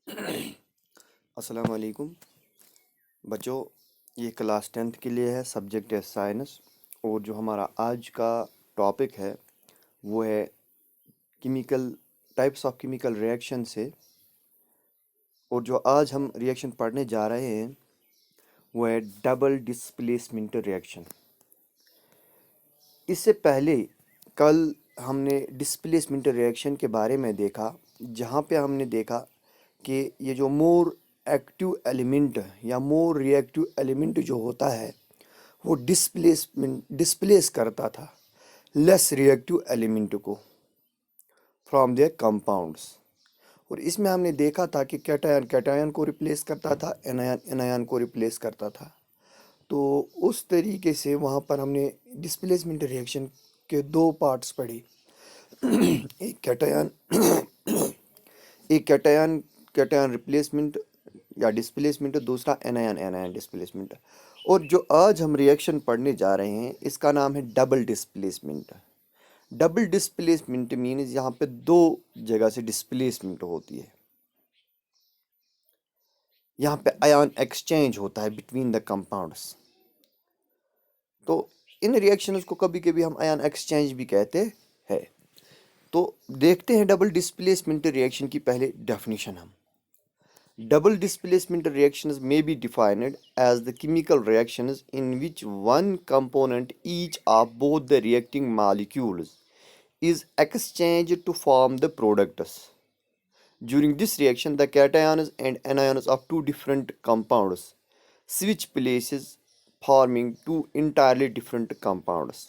अस्सलाम वालेकुम बच्चों। ये क्लास 10th के लिए है, सब्जेक्ट है साइंस। और जो हमारा आज का टॉपिक है वो है chemical types of chemical reaction से। और जो आज हम रिएक्शन पढ़ने जा रहे हैं वो है डबल डिस्प्लेसमेंट रिएक्शन। इससे पहले कल हमने डिस्प्लेसमेंट रिएक्शन के बारे में देखा, जहाँ पे हमने देखा कि ये जो मोर एक्टिव एलिमेंट या मोर रिएक्टिव एलिमेंट जो होता है वो डिस्प्लेस करता था लेस रिएक्टिव एलिमेंट को फ्रॉम देयर कंपाउंड्स। और इसमें हमने देखा था कि कैटायन कैटायन को रिप्लेस करता था, एनायन एनायन को रिप्लेस करता था। तो उस तरीके से वहाँ पर हमने डिस्प्लेसमेंट रिएक्शन के दो पार्ट्स पढ़े। एक कैटायन एक कैटायन कैटायन रिप्लेसमेंट या डिस्प्लेसमेंट, दूसरा एनायन एनायन डिस्प्लेसमेंट। और जो आज हम रिएक्शन पढ़ने जा रहे हैं इसका नाम है double displacement. Double displacement means यहाँ पे दो जगह से डिस्प्लेसमेंट होती है। यहाँ पे आयन एक्सचेंज होता है बिटवीन द कंपाउंड्स। तो इन रिएक्शंस को कभी कभी हम आयन एक्सचेंज भी कहते हैं। तो देखते हैं डबल डिस्प्लेसमेंट रिएक्शन की पहले डेफिनेशन हम। Double displacement reactions may be defined as the chemical reactions in which one component each of both the reacting molecules is exchanged to form the products. During this reaction, the cations and anions of two different compounds switch places, forming two entirely different compounds.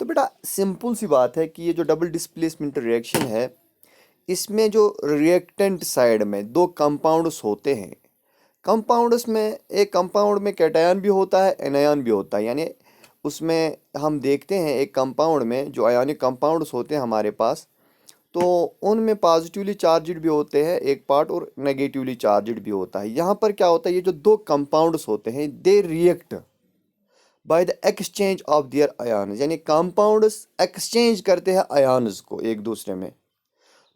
तो बेटा simple सी बात है कि ये जो double displacement reaction है इसमें जो रिएक्टेंट साइड में दो कंपाउंड्स होते हैं, कंपाउंड्स में एक कंपाउंड में कैटायन भी होता है, एनायन भी होता है। यानी उसमें हम देखते हैं एक कंपाउंड में जो आयनिक कंपाउंड्स होते हैं हमारे पास, तो उनमें पॉजिटिवली चार्जड भी होते हैं एक पार्ट और नेगेटिवली चार्जड भी होता है। यहाँ पर क्या होता है, ये जो दो कंपाउंड्स होते हैं they react by the exchange of their ions, यानी कंपाउंड्स एक्सचेंज करते हैं आयन्स को एक दूसरे में।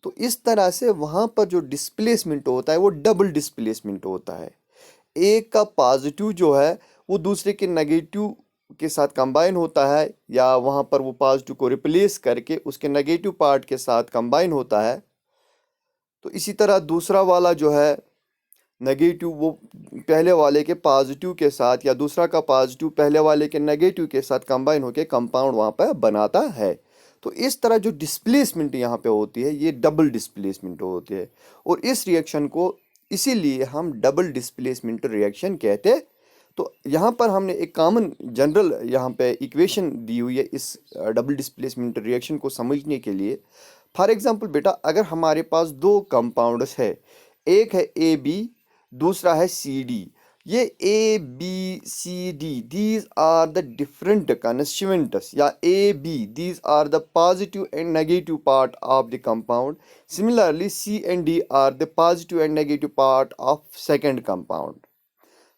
तो इस तरह से वहाँ पर जो डिस्प्लेसमेंट होता है वो डबल डिस्प्लेसमेंट होता है। एक का पॉजिटिव जो है वो दूसरे के नेगेटिव के साथ कंबाइन होता है, या वहाँ पर वो पॉजिटिव को रिप्लेस करके उसके नेगेटिव पार्ट के साथ कंबाइन होता है। तो इसी तरह दूसरा वाला जो है नेगेटिव वो पहले वाले के पॉजिटिव के साथ, या दूसरा का पॉजिटिव पहले वाले के नेगेटिव के साथ कंबाइन होकर कंपाउंड वहाँ पर बनाता है। तो इस तरह जो डिस्प्लेसमेंट यहाँ पे होती है ये डबल डिस्प्लेसमेंट होती है। और इस रिएक्शन को इसीलिए हम डबल डिस्प्लेसमेंट रिएक्शन कहते हैं। तो यहाँ पर हमने एक कॉमन जनरल यहाँ पे इक्वेशन दी हुई है इस डबल डिस्प्लेसमेंट रिएक्शन को समझने के लिए। फॉर एग्जांपल बेटा, अगर हमारे पास दो कंपाउंड्स है, एक है ए बी, दूसरा है सी डी। ये A B C D these are the different constituents, या A B these are the positive and negative part of the compound. Similarly C and D are the positive and negative part of second compound.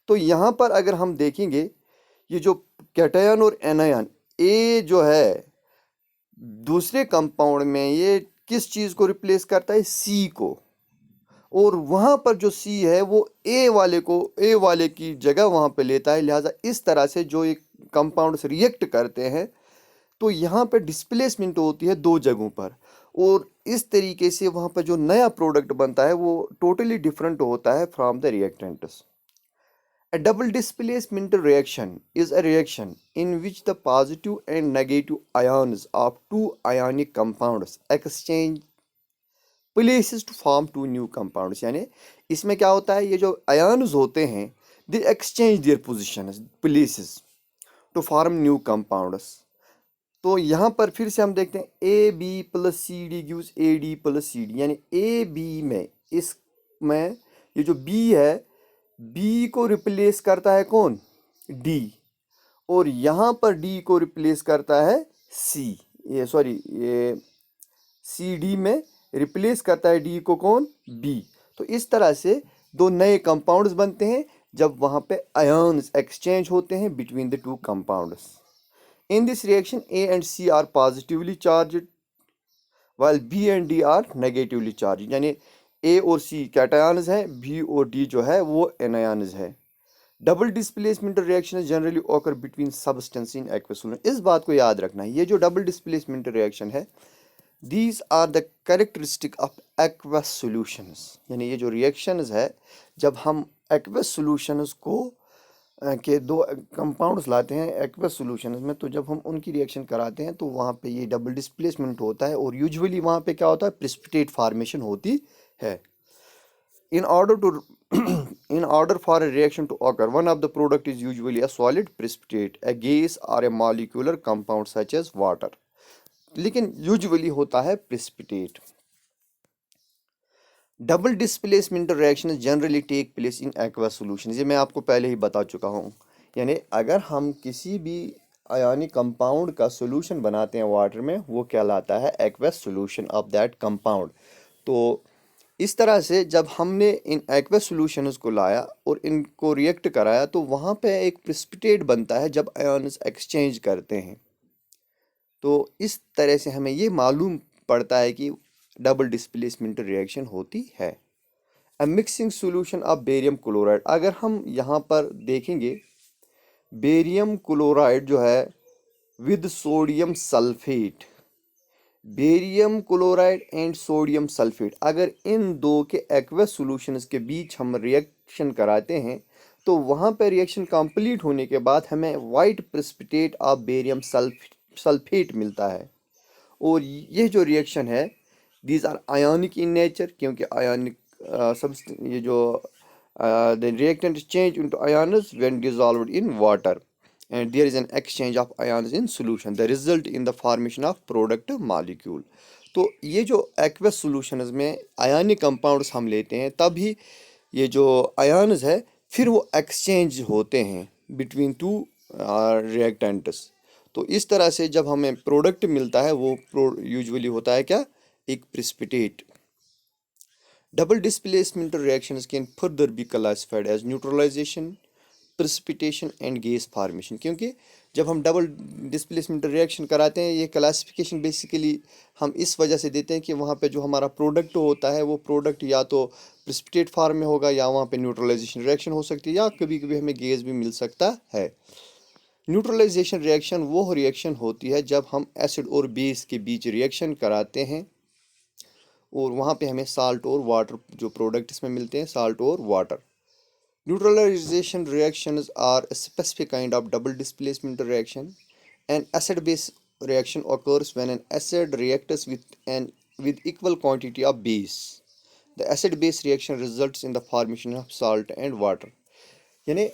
तो यहाँ पर अगर हम देखेंगे ये जो cation और एनायन, ए जो है दूसरे कंपाउंड में ये किस चीज़ को रिप्लेस करता है, सी को। और वहाँ पर जो सी है वो ए वाले की जगह वहाँ पे लेता है। लिहाजा इस तरह से जो ये कंपाउंड्स रिएक्ट करते हैं तो यहाँ पे डिस्प्लेसमेंट होती है दो जगहों पर, और इस तरीके से वहाँ पर जो नया प्रोडक्ट बनता है वो टोटली डिफरेंट होता है from the reactants. A double displacement reaction is a reaction in which the positive and negative ions of two ionic compounds exchange places to form two new compounds। यानी इसमें क्या होता है, ये जो ions होते हैं they exchange their positions places to form new compounds। तो यहाँ पर फिर से हम देखते हैं A B plus C D gives A D plus C D. यानी ए बी में इसमें ये जो बी है, बी को रिप्लेस करता है कौन, डी, और यहाँ पर डी को रिप्लेस करता है सी। ये सी डी में रिप्लेस करता है डी को कौन, बी। तो इस तरह से दो नए कंपाउंड्स बनते हैं जब वहाँ पे आयन्स एक्सचेंज होते हैं between the two compounds. In this reaction A and C are positively charged while B and D are negatively charged। यानी ए और सी कैटायंस हैं, बी और डी जो है वो एनायंस है। Double displacement reaction generally occur between substance in aqueous solution. इस बात को याद रखना है, ये जो डबल डिस्प्लेसमेंट रिएक्शन है, these are the characteristic of aqueous solutions. यानी ये जो रिएक्शंस है, जब हम एक्वस सॉल्यूशंस को के दो कंपाउंड्स लाते हैं एक्वस सॉल्यूशंस में, तो जब हम उनकी रिएक्शन कराते हैं तो वहाँ पे ये डबल डिस्प्लेसमेंट होता है और यूजुअली वहाँ पे क्या होता है, प्रेसिपिटेट फॉर्मेशन होती है। In order to in order for a reaction to occur, one of the product is usually a solid precipitate, a gas or a molecular compound such as water. लेकिन usually होता है precipitate. Double displacement reaction generally take place in aqueous solution. ये मैं आपको पहले ही बता चुका हूँ। यानी अगर हम किसी भी आयनिक कंपाउंड का सॉल्यूशन बनाते हैं वाटर में, वो कहलाता है aqueous solution of that compound. तो इस तरह से जब हमने इन एक्वस सॉल्यूशंस को लाया और इनको रिएक्ट कराया, तो वहाँ पे एक प्रेसिपिटेट बनता है जब आयन्स एक्सचेंज करते हैं। तो इस तरह से हमें ये मालूम पड़ता है कि डबल डिस्प्लेसमेंट रिएक्शन होती है। A mixing solution of barium chloride, अगर हम यहाँ पर देखेंगे, बेरियम क्लोराइड जो है with sodium sulphate, barium chloride and sodium sulphate, अगर इन दो के एक्वस सॉल्यूशंस के बीच हम रिएक्शन कराते हैं, तो वहाँ पर रिएक्शन कंप्लीट होने के बाद हमें white precipitate of barium sulphate मिलता है। और ये जो रिएक्शन है, these are ionic in nature, क्योंकि आयोनिक ये जो the reactant change into ions when dissolved in water and there is an exchange of ions in solution, the result in the formation of product molecule. तो ये जो aqueous solutions में ionic compounds हम लेते हैं, तभी ये जो आयन्स है फिर वो एक्सचेंज होते हैं बिटवीन टू रिएक्टेंट्स। तो इस तरह से जब हमें प्रोडक्ट मिलता है, वो यूजुअली होता है क्या, एक precipitate. Double displacement reactions can further be classified as neutralisation, precipitation and gas formation. क्योंकि जब हम डबल डिस्प्लेसमेंट रिएक्शन कराते हैं, ये क्लासिफिकेशन बेसिकली हम इस वजह से देते हैं कि वहाँ पे जो हमारा प्रोडक्ट होता है, वो प्रोडक्ट या तो प्रेसिपिटेट फॉर्म में होगा, या वहाँ पे न्यूट्रलाइजेशन रिएक्शन हो सकती है, या कभी कभी हमें गैस भी मिल सकता है। न्यूट्रलाइजेशन रिएक्शन वो रिएक्शन होती है जब हम एसिड और बेस के बीच रिएक्शन कराते हैं, और वहाँ पे हमें साल्ट और वाटर जो प्रोडक्ट इसमें मिलते हैं, साल्ट और water. Neutralization reactions are a specific kind of double displacement reaction. An acid-base reaction occurs when an acid reacts with equal quantity of base. The acid-base reaction results in the formation of salt and water. यानी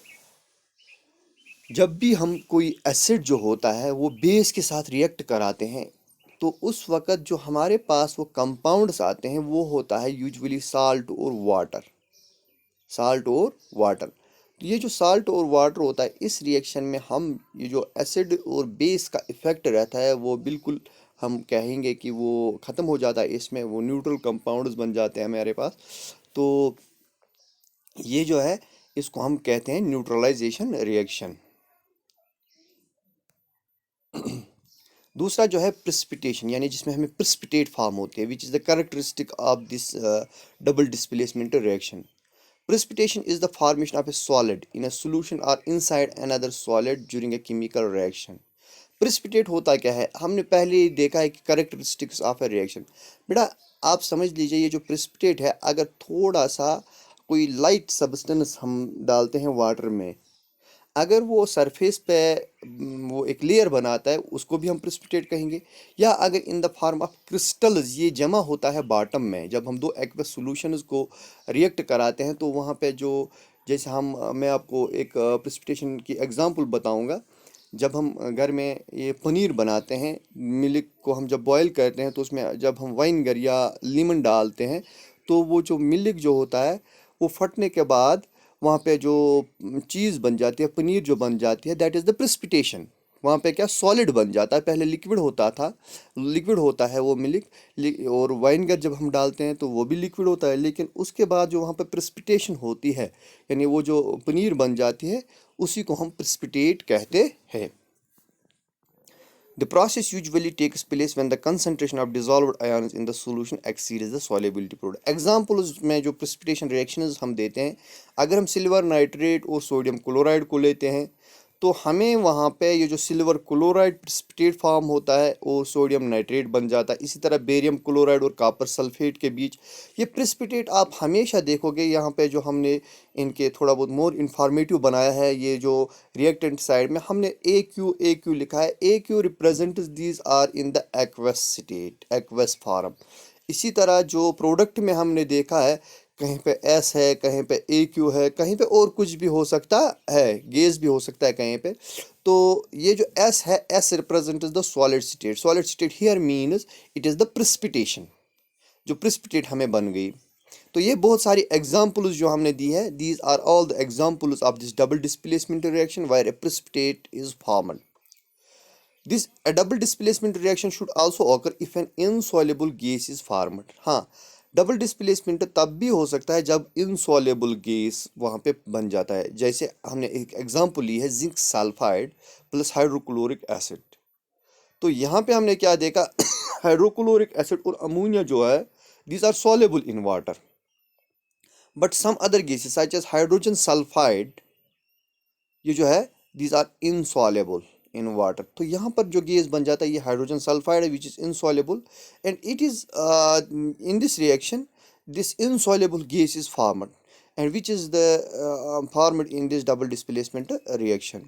जब भी हम कोई acid जो होता है वो base के साथ रिएक्ट कराते हैं, तो उस वक़्त जो हमारे पास वो कंपाउंड्स आते हैं, वो होता है यूजुअली साल्ट और वाटर। साल्ट और वाटर, तो ये जो साल्ट और वाटर होता है, इस रिएक्शन में हम ये जो एसिड और बेस का इफ़ेक्ट रहता है, वो बिल्कुल हम कहेंगे कि वो ख़त्म हो जाता है, इसमें वो न्यूट्रल कंपाउंड्स बन जाते हैं हमारे पास। तो ये जो है, इसको हम कहते हैं न्यूट्रलाइजेशन रिएक्शन। दूसरा जो है प्रेसिपिटेशन, यानी जिसमें हमें प्रेसिपिटेट फॉर्म होती है, which is the characteristic of this double displacement reaction. Precipitation is the formation of a solid in a solution or inside another solid during a chemical reaction. Precipitate होता क्या है, हमने पहले ही देखा है कि characteristics of a reaction। बेटा आप समझ लीजिए, ये जो precipitate है, अगर थोड़ा सा कोई लाइट सब्सटेंस हम डालते हैं वाटर में, अगर वो सरफेस पे वो एक लेयर बनाता है, उसको भी हम प्रेसिपिटेट कहेंगे। या अगर in the form of crystals ये जमा होता है बॉटम में, जब हम दो एक्वस सॉल्यूशंस को रिएक्ट कराते हैं, तो वहाँ पे जो, जैसे मैं आपको एक प्रेसिपिटेशन की एग्जांपल बताऊंगा। जब हम घर में ये पनीर बनाते हैं, मिल्क को हम जब बॉयल करते हैं, तो उसमें जब हम वाइनगर या लीमन डालते हैं, तो वो जो मिल्क जो होता है, वो फटने के बाद वहाँ पे जो चीज़ बन जाती है, पनीर जो बन जाती है, दैट इज़ द प्रेसिपिटेशन। वहाँ पे क्या, सॉलिड बन जाता है। पहले लिक्विड होता था, लिक्विड होता है वो मिल्क, और वाइनगर जब हम डालते हैं तो वो भी लिक्विड होता है, लेकिन उसके बाद जो वहाँ पे प्रेसिपिटेशन होती है, यानी वो जो पनीर बन जाती है, उसी को हम प्रेसिपिटेट कहते हैं। The process usually takes place when the concentration of dissolved ions in the solution exceeds the solubility product. Examples में जो precipitation reactions हम देते हैं, अगर हम सिल्वर नाइट्रेट और सोडियम क्लोराइड को लेते हैं तो हमें वहाँ पे ये जो सिल्वर क्लोराइड प्रेसिपिटेट फॉर्म होता है और सोडियम नाइट्रेट बन जाता है। इसी तरह बेरियम क्लोराइड और कॉपर सल्फेट के बीच ये प्रेसिपिटेट आप हमेशा देखोगे। यहाँ पे जो हमने इनके थोड़ा बहुत मोर इन्फॉर्मेटिव बनाया है, ये जो रिएक्टेंट साइड में हमने ए क्यू लिखा है। A Q represent these are in the aqueous state, aqueous form. इसी तरह जो प्रोडक्ट में हमने देखा है, कहीं पे एस है, कहीं पे ए क्यू है, कहीं पे और कुछ भी हो सकता है, गैस भी हो सकता है कहीं पे। तो ये जो एस है, S represents the solid state. Solid state here means it is the precipitation, जो प्रेसिपिटेट हमें बन गई। तो ये बहुत सारी एग्जाम्पल्स जो हमने दी है, these are all the examples of this double displacement reaction where a precipitate is formed. This a double displacement reaction should also occur if an insoluble gas is formed। हाँ, डबल डिस्प्लेसमेंट तब भी हो सकता है जब insoluble gas वहाँ पे बन जाता है। जैसे हमने एक एग्जांपल ली है zinc sulphide plus hydrochloric acid. तो यहाँ पे हमने क्या देखा, हाइड्रोक्लोरिक एसिड और अमोनिया जो है, these are soluble in water, but some other gases such as hydrogen sulphide, ये जो है these are insoluble in water. तो यहाँ पर जो गैस बन जाता है ये हाइड्रोजन सल्फाइड है which is insoluble, and it is in this reaction this insoluble gas is formed and which is the formed in this double displacement reaction.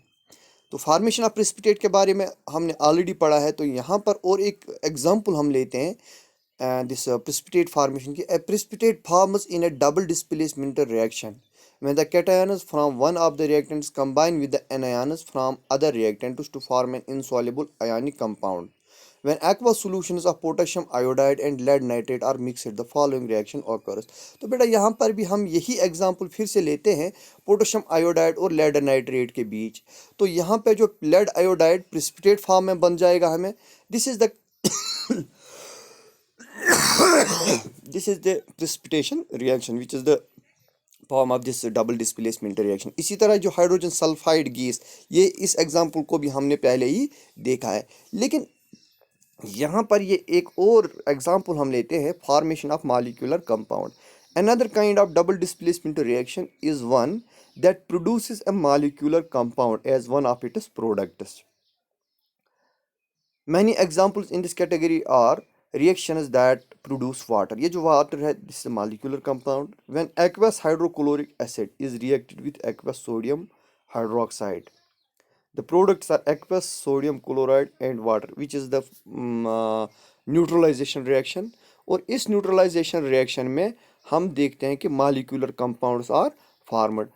तो फॉर्मेशन ऑफ प्रेसिपिटेट के बारे में हमने ऑलरेडी पढ़ा है। तो यहाँ पर और एक एग्जांपल हम लेते हैं दिस प्रेसिपिटेट फॉर्मेशन की। A precipitate forms in a double displacement reaction when the cations from one of the reactants combine with the anions from other reactants to form an insoluble ionic compound. When aqueous solutions of potassium iodide and lead nitrate are mixed, the following reaction occurs। तो बेटा यहाँ पर भी हम यही example फिर से लेते हैं पोटेशियम आयोडाइड और लेड नाइट्रेट के बीच। तो यहाँ पे जो लेड आयोडाइड प्रेसिपिटेट फॉर्म में बन जाएगा हमें। This is the this is the precipitation reaction which is the form of this double displacement reaction. इसी तरह जो हाइड्रोजन सल्फाइड गैस, ये इस एग्जांपल को भी हमने पहले ही देखा है। लेकिन यहाँ पर ये एक और एग्जांपल हम लेते हैं, formation of molecular compound. Another kind of double displacement reaction is one that produces a molecular compound as one of its products. Many examples in this category are reactions that produce water। ये जो water है, this is a molecular compound। When aqueous hydrochloric acid is reacted with aqueous sodium hydroxide, the products are aqueous sodium chloride and water, which is the neutralization reaction। और इस neutralization reaction में हम देखते हैं कि molecular compounds are formed।